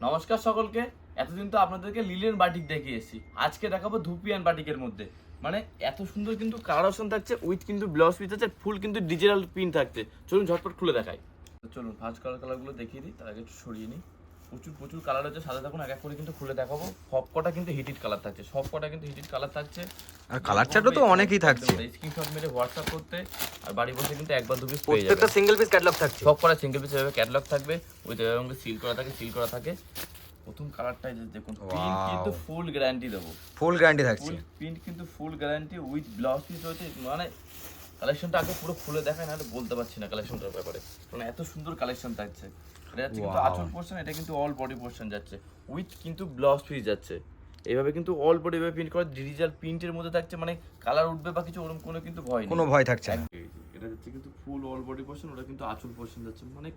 নমস্কার সকলকে। এতদিন তো আপনাদেরকে লিলেন বাটিক দেখিয়েছি, আজকে দেখাবো ধুপিয়ান বাটিকের মধ্যে। মানে এত সুন্দর কিন্তু কালার অপশন থাকছে, উইথ কিন্তু ব্লাউজ পিস আছে, ফুল কিন্তু ডিজিটাল প্রিন্ট থাকছে। চলুন ঝটপট খুলে দেখাই। চলুন ফার্স্ট কালারগুলো দেখিয়ে দিই, তার আগে একটু সরিয়ে নিই। প্রচুর কালার হচ্ছে, সাথে থাকুন, এক এক করে কিন্তু খুলে দেখাবো। সবকটা কিন্তু হিটেড কালার থাকছে, সবকটা কিন্তু হিটেড কালার থাকছে। আর কালার চার্টও তো অনেকই থাকছে। স্ক্রিনশট মেরে হোয়াটসঅ্যাপ করতে আর বাড়ি বসে কিন্তু একবার দু পিস পেয়ে যাবেন। প্রত্যেকটা সিঙ্গেল পিস ক্যাটালগ থাকছে, সবকটা সিঙ্গেল পিস এভাবে ক্যাটালগ থাকবে, উইথ এভাবে সিল করা থাকে। প্রথম কালারটাই দেখুন, প্রিন্ট কিন্তু ফুল গ্যারান্টি দেবো, ফুল গ্যারান্টি থাকছে। প্রিন্ট কিন্তু full guarantee with blouse piece রয়েছে। মানে কালেকশনটা আগে পুরো খুলে দেখায়, নাহলে বলতে পারছি না কালেকশনটার ব্যাপারে, কারণ এত সুন্দর কালেকশন থাকছে। এটা যাচ্ছে কিন্তু আঁচল পোর্শন, এটা কিন্তু অল বডি পোর্শন যাচ্ছে, উইথ কিন্তু ব্লাউজ পিস যাচ্ছে। এইভাবে কিন্তু অল বডি ভাবে প্রিন্ট করা, ডিজিটাল প্রিন্টের মধ্যে থাকছে। মানে কালার উঠবে বা কিছু ওরকম কোনো কিন্তু ভয় নেই, কোনো ভয় থাকছে না। এটা যাচ্ছে কিন্তু ফুল অল বডি পোর্শন, ওটা কিন্তু আঁচল পোর্শন যাচ্ছে। মানে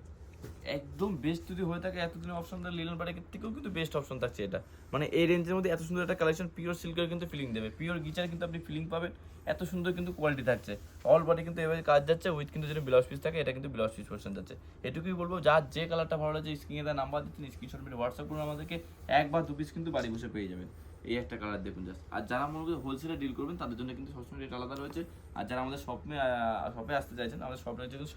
একদম বেস্ট যদি হয়ে থাকে, এতদিনের অপশন লিলেন বাটিকের থেকেও কিন্তু বেস্ট অপশন থাকছে এটা। মানে এই রেঞ্জের মধ্যে এত সুন্দর একটা কালেকশন, পিওর সিল্কের কিন্তু ফিলিং দেবে, পিওর গিচার কিন্তু আপনি ফিলিং পাবেন। এত সুন্দর কিন্তু কোয়ালিটি থাকছে, অল বডি কিন্তু এভাবে কাজ যাচ্ছে, উইথ কিন্তু যেটা ব্লাউজ পিস থাকে, এটা কিন্তু ব্লাউজ পিস পোর্শন যাচ্ছে। এটুকুই বলবো, যার যে কালারটা ভালো লাগছে স্ক্রিনে দেওয়া নাম্বার দিচ্ছেন, স্ক্রিনশট মেরে হোয়াটসঅ্যাপ করুন আমাদেরকে, এক বা দু পিস কিন্তু বাড়ি বসে পেয়ে যাবেন। এই একটা কালার দেখুন জাস্ট। আর যারা মনে করেন হোলসেলে ডিল করবেন, তাদের জন্য কিন্তু সবসময় রেট আলাদা রয়েছে। আর যারা আমাদের শপে আসতে চাইছেন, আমাদের শপ রয়েছে কিন্তু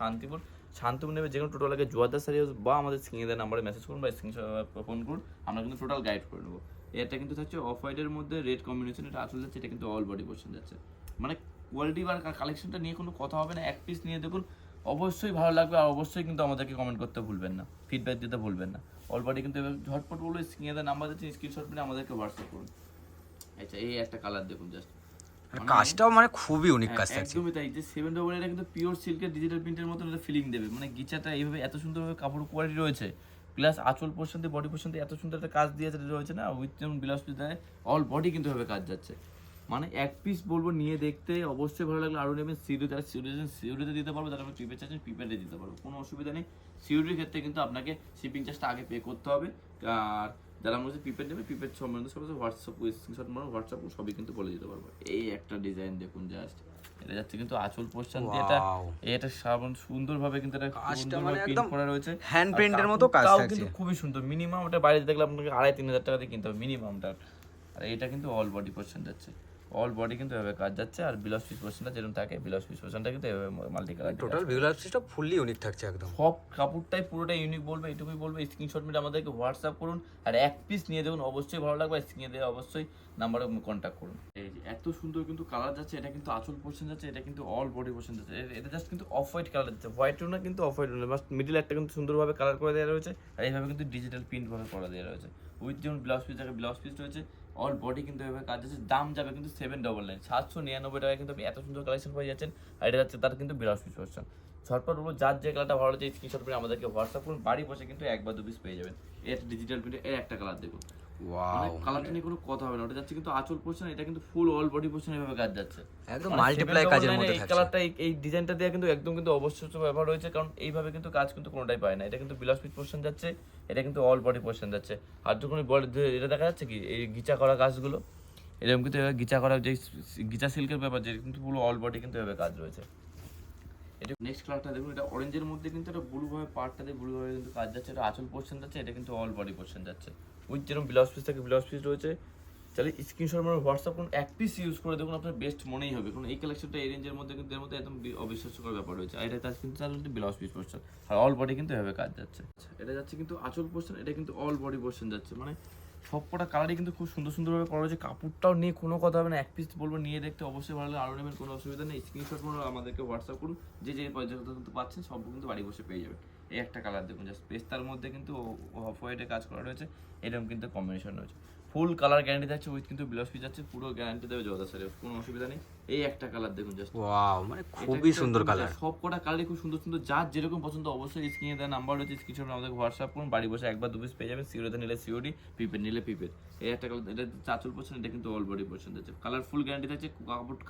শান্তিপুর নেবে, যে কোনো টোটাল আগে জোয়ারদার সারি হাউস বা আমাদের স্ক্রিনে দেওয়া নাম্বারে মেসেজ করুন বা স্ক্রিনশট ফোন করুন, আমরা কিন্তু টোটাল গাইড করে নেবো। এটা কিন্তু থাকছে অফ হোয়াইটের মধ্যে রেড কম্বিনেশন, এটা আসলে যাচ্ছে, এটা কিন্তু অল বডি পোর্শন যাচ্ছে। মানে কোয়ালিটি বা কালেকশনটা নিয়ে কোনো কথা হবে না, এক পিস নিয়ে দেখুন, অবশ্যই ভালো লাগবে। আর অবশ্যই কিন্তু আমাদেরকে কমেন্ট করতে ভুলবেন না, ফিডব্যাক দিতে ভুলবেন না। অলরেডি কিন্তু ঝটপট বলবো, স্ক্রিনে দেওয়া নাম্বার দিচ্ছি, স্ক্রিনশট নিয়ে আমাদেরকে হোয়াটসঅ্যাপ করুন। আচ্ছা, এই একটা কালার দেখুন জাস্ট, কাজটাও মানে খুবই ইউনিক কাজ থাকছে। একদমই তাই, যে 7 এটা কিন্তু পিওর সিল্কের ডিজিটাল প্রিন্টের মতো একটা ফিলিং দেবে। মানে গিচাটা এইভাবে এত সুন্দরভাবে কাপড় কোয়ালিটি রয়েছে, প্লাস আঁচল পোর্শন দিয়ে বডি পোর্শন দিয়ে এত সুন্দর একটা কাজ দিয়েছে রয়েছে না, উইথ যেমন ব্লাউজ পিস দেয়, অল বডি কিন্তু এভাবে কাজ যাচ্ছে। মানে এক পিস বলবো নিয়ে দেখতে অবশ্যই ভালো লাগলো। আরও নেবেন সিউরিতে দিতে পারবো, যারা আপনি প্রিপেড চাচ্ছেন প্রিপেডে দিতে পারবো, কোনো অসুবিধা নেই। সিউরির ক্ষেত্রে কিন্তু আপনাকে শিপিং চার্জটা আগে পে করতে হবে। আর যারা মনে হচ্ছে প্রিপেড নেবে, প্রিপেড সম্বন্ধে সব হোয়াটসঅ্যাপ স্ক্রিনশট মারো, হোয়াটসঅ্যাপ সবই কিন্তু বলে দিতে পারবো। এই একটা ডিজাইন দেখুন জাস্ট, এটা যাচ্ছে কিন্তু আঁচল পোর্শন দিয়ে, এটা সুন্দরভাবে কিন্তু এটা সুন্দরভাবে প্রিন্ট করা রয়েছে, হ্যান্ড প্রিন্টের মতো কাজ থাকছে, কিন্তু খুবই সুন্দর। মিনিমাম ওটা বাইরে দেখলে আপনাকে 2,500-3,000 টাকা দিয়ে কিনতে হবে মিনিমামটা। আর এটা কিন্তু অল বডি পোর্শন যাচ্ছে, অল বডি কিন্তু এভাবে কাজ যাচ্ছে। আর ব্লাউজ পিস পোর্শনটা যেরকম থাকে, ব্লাউজ পিস পোর্শনটা কিন্তু এভাবে মাল্টি কালার, টোটাল ব্লাউজ পিসটা ফুললি ইউনিক থাকছে একদম। সব কাপড়টাই পুরোটাই ইউনিক বলবো, এটুকুই বলবো। স্ক্রিনশট মেরে আমাদেরকে হোয়াটসঅ্যাপ করুন, আর এক পিস নিয়ে দেখুন, অবশ্যই ভালো লাগবে। স্ক্রিনে দেওয়া অবশ্যই নাম্বারে কন্ট্যাক্ট করুন। এই যে এত সুন্দর কিন্তু কালার যাচ্ছে, এটা কিন্তু আঁচল পোর্শন যাচ্ছে, এটা কিন্তু অল বডি পোর্শন যাচ্ছে। এটা জাস্ট কিন্তু অফ হোয়াইট কালার যাচ্ছে, হোয়াইট না কিন্তু অফ হোয়াইট না, বাস মিডিল একটা কিন্তু সুন্দরভাবে কালার করে দেওয়া রয়েছে। আর এইভাবে কিন্তু ডিজিটাল প্রিন্ট ভাবে করা দেওয়া রয়েছে, উইথ যেমন ব্লাউজ পিস থাকে, ব্লাউজ পিস রয়েছে, অল বডি কিন্তু এভাবে কাজ আছে। দাম যাবে কিন্তু 799, 799 টাকায় কিন্তু এত সুন্দর কালেকশন পেয়ে যাচ্ছেন। আর এটা যাচ্ছে তার কিন্তু ব্লাউজ পিস পোর্শন। ঝটপট বলবো, যার যে কালারটা ভালো লাগছে স্ক্রিনশট করে আমাদেরকে হোয়াটসঅ্যাপ করুন, বাড়ি বসে কিন্তু এক বা দু পিস পেয়ে যাবেন। এর ডিজিটাল প্রিন্টের এর একটা কালার দেখুন, ওয়াও, কালারটা নিয়ে কোনো কথা হবে না। ওটা যাচ্ছে কিন্তু আঁচল পোর্শন, এটা কিন্তু ফুল অল বডি পোর্শন এভাবে কাজ যাচ্ছে, একদম মাল্টিপ্লাই কাজের মধ্যে এই থাকছে। কালারটা এই ডিজাইনটা দিয়ে কিন্তু একদম কিন্তু অবশ্যই ব্যবহার রয়েছে, কারণ এইভাবে কিন্তু কাজ কিন্তু কোনোটাই পায় না। এটা কিন্তু ব্লাউজ পিস পোর্শন যাচ্ছে, এটা কিন্তু অল বডি পোর্শন যাচ্ছে। আর যখন বডি এটা দেখা যাচ্ছে কি, এই গিচা করা কাজগুলো এরকম কিন্তু গিচা করা, যে গিচা সিল্কের ব্যাপার, যে কিন্তু পুরো অল বডি কিন্তু এভাবে কাজ রয়েছে। এটা নেক্সট কালারটা দেখুন, এটা অরেঞ্জের মধ্যে কিন্তু এটা ব্লু ভাবে পার্টটা দিয়ে ব্লু ভাবে কিন্তু কাজ যাচ্ছে, এটা আঁচল পোর্শন যাচ্ছে, এটা কিন্তু অল বডি পোর্শন যাচ্ছে। উইথ যেরকম ব্লাউজ পিস থাকে, ব্লাউজ পিস রয়েছে। তাহলে স্ক্রিনশট মানে হোয়াটসঅ্যাপ করুন, এক পিস ইউজ করে দেখুন, আপনার বেস্ট মনেই হবে। কারণ এই কালেকশনটা এই রেঞ্জের মধ্যে কিন্তু এর মধ্যে একদম অবিশ্বাস্যকর ব্যাপার রয়েছে। আর এটা কিন্তু ব্লাউজ পিস পোর্শন, আর অল বডি কিন্তু এভাবে কাজ যাচ্ছে। এটা যাচ্ছে কিন্তু আঁচল পোর্শন, এটা কিন্তু অল বডি পোর্শন যাচ্ছে। মানে সবকটা কালারই কিন্তু খুব সুন্দরভাবে করা হয়েছে। কাপড়টাও নিয়ে কোনো কথা হবে না, এক পিস বলবো নিয়ে দেখতে অবশ্যই ভালো লাগে। আরও নেবেন, কোনো অসুবিধা নেই। স্ক্রিনশট করে আমাদেরকে হোয়াটসঅ্যাপ করুন, যে পর্যন্ত পাচ্ছেন সব কিন্তু বাড়ি বসে পেয়ে যাবেন। এই একটা কালার দেখুন জাস্ট, পেস্তার মধ্যে কিন্তু অফ হোয়াইটে কাজ করা রয়েছে, এরকম কিন্তু কম্বিনেশন রয়েছে। ফুল কালার গ্যারান্টি থাকছে, উইথ কিন্তু ব্লাউজ পিস যাচ্ছে, পুরো গ্যারান্টি দেবে জোয়ারদার সারি হাউস, কোনো অসুবিধা নেই। এই একটা কালার দেখুন জাস্ট, ওয়াও, মানে খুবই সুন্দর কালার। সব কটা কালারই খুব সুন্দর সুন্দর, যার যেরকম পছন্দ অবশ্যই স্ক্রিনে দেওয়া নাম্বার রয়েছে, স্ক্রিনশট আমাদের হোয়াটসঅ্যাপ করুন, বাড়ি বসে একবার দু পিস পেয়ে যাবেন। সিওরিতে নিলে সিওরি, প্রিপেড নিলে প্রিপেড। এই একটা কালার, এটা চাচল পোর্শন, এটা কিন্তু অল বডি পোর্শন আছে। কালার ফুল গ্যারান্টি থাকছে,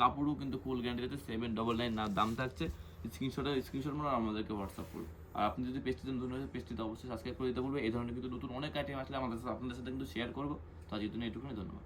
কাপড়ও কিন্তু ফুল গ্যারান্টি থাকছে। 799 না দাম থাকছে। স্ক্রিনশট মানে আমাদেরকে হোয়াটসঅ্যাপ করুন। আর আপনি যদি পেজটিতে নতুন হয়েছে, পেজটিতে অবশ্যই সাবস্ক্রাইব করে দিতে বলবে। এই ধরনের কিন্তু নতুন অনেক আইটেম আসলে আমাদের আপনাদের সাথে কিন্তু শেয়ার করবো। তো আজকের জন্য এইটুকুনি, ধন্যবাদ।